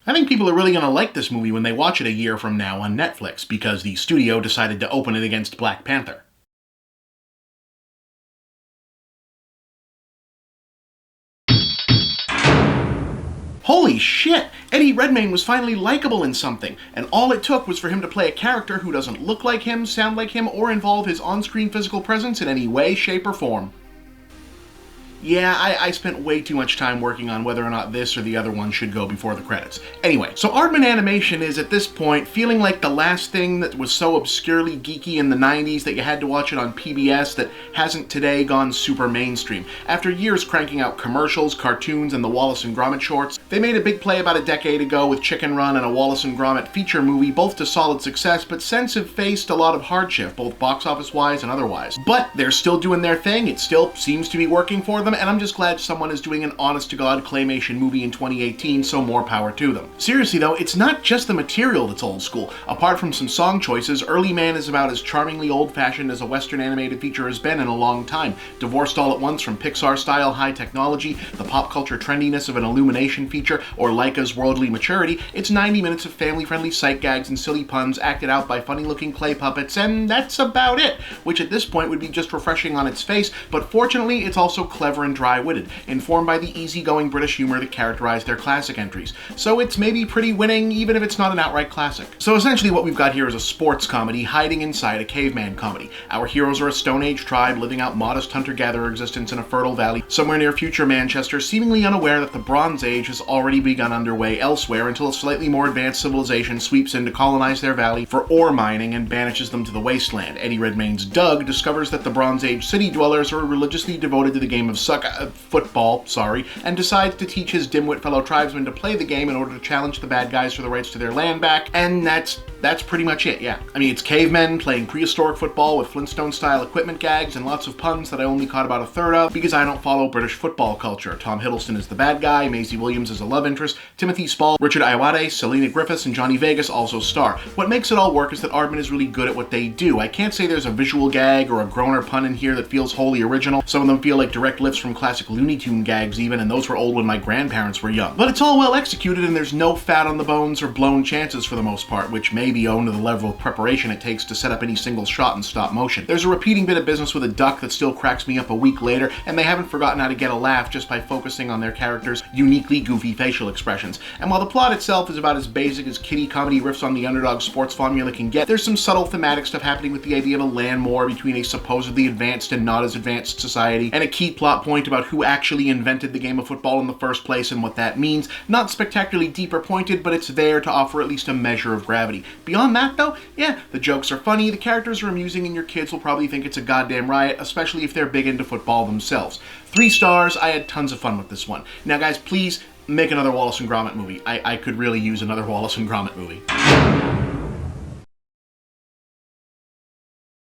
I think people are really going to like this movie when they watch it a year from now on Netflix, because the studio decided to open it against Black Panther. Holy shit! Eddie Redmayne was finally likable in something, and all it took was for him to play a character who doesn't look like him, sound like him, or involve his on-screen physical presence in any way, shape, or form. Yeah, I spent way too much time working on whether or not this or the other one should go before the credits. Anyway, so Aardman Animation is at this point feeling like the last thing that was so obscurely geeky in the 90s that you had to watch it on PBS that hasn't today gone super mainstream. After years cranking out commercials, cartoons, and the Wallace and Gromit shorts, they made a big play about a decade ago with Chicken Run and a Wallace and Gromit feature movie, both to solid success, but since have faced a lot of hardship, both box office-wise and otherwise. But they're still doing their thing, it still seems to be working for them, and I'm just glad someone is doing an honest-to-God claymation movie in 2018, so more power to them. Seriously though, it's not just the material that's old school. Apart from some song choices, Early Man is about as charmingly old-fashioned as a Western animated feature has been in a long time. Divorced all at once from Pixar-style high technology, the pop culture trendiness of an Illumination feature, or Laika's worldly maturity, it's 90 minutes of family-friendly sight gags and silly puns acted out by funny-looking clay puppets, and that's about it, which at this point would be just refreshing on its face, but fortunately it's also clever and dry-witted, informed by the easygoing British humor that characterized their classic entries. So it's maybe pretty winning, even if it's not an outright classic. So essentially what we've got here is a sports comedy hiding inside a caveman comedy. Our heroes are a Stone Age tribe living out modest hunter-gatherer existence in a fertile valley somewhere near future Manchester, seemingly unaware that the Bronze Age has already begun underway elsewhere until a slightly more advanced civilization sweeps in to colonize their valley for ore mining and banishes them to the wasteland. Eddie Redmayne's Doug discovers that the Bronze Age city dwellers are religiously devoted to the game of football, and decides to teach his dimwit fellow tribesmen to play the game in order to challenge the bad guys for the rights to their land back, and that's pretty much it, yeah. I mean, it's cavemen playing prehistoric football with Flintstone-style equipment gags and lots of puns that I only caught about a third of because I don't follow British football culture. Tom Hiddleston is the bad guy, Maisie Williams is a love interest, Timothy Spall, Richard Ayoade, Selena Griffiths, and Johnny Vegas also star. What makes it all work is that Aardman is really good at what they do. I can't say there's a visual gag or a groaner pun in here that feels wholly original. Some of them feel like direct lifts from classic Looney Tune gags even, and those were old when my grandparents were young. But it's all well executed and there's no fat on the bones or blown chances for the most part, which may be owed to the level of preparation it takes to set up any single shot in stop motion. There's a repeating bit of business with a duck that still cracks me up a week later, and they haven't forgotten how to get a laugh just by focusing on their characters' uniquely goofy facial expressions. And while the plot itself is about as basic as kiddie comedy riffs on the underdog sports formula can get, there's some subtle thematic stuff happening with the idea of a land war between a supposedly advanced and not as advanced society, and a key plot point about who actually invented the game of football in the first place and what that means. Not spectacularly deep or pointed, but it's there to offer at least a measure of gravity. Beyond that though, yeah, the jokes are funny, the characters are amusing, and your kids will probably think it's a goddamn riot, especially if they're big into football themselves. 3 stars, I had tons of fun with this one. Now guys, please make another Wallace and Gromit movie. I could really use another Wallace and Gromit movie.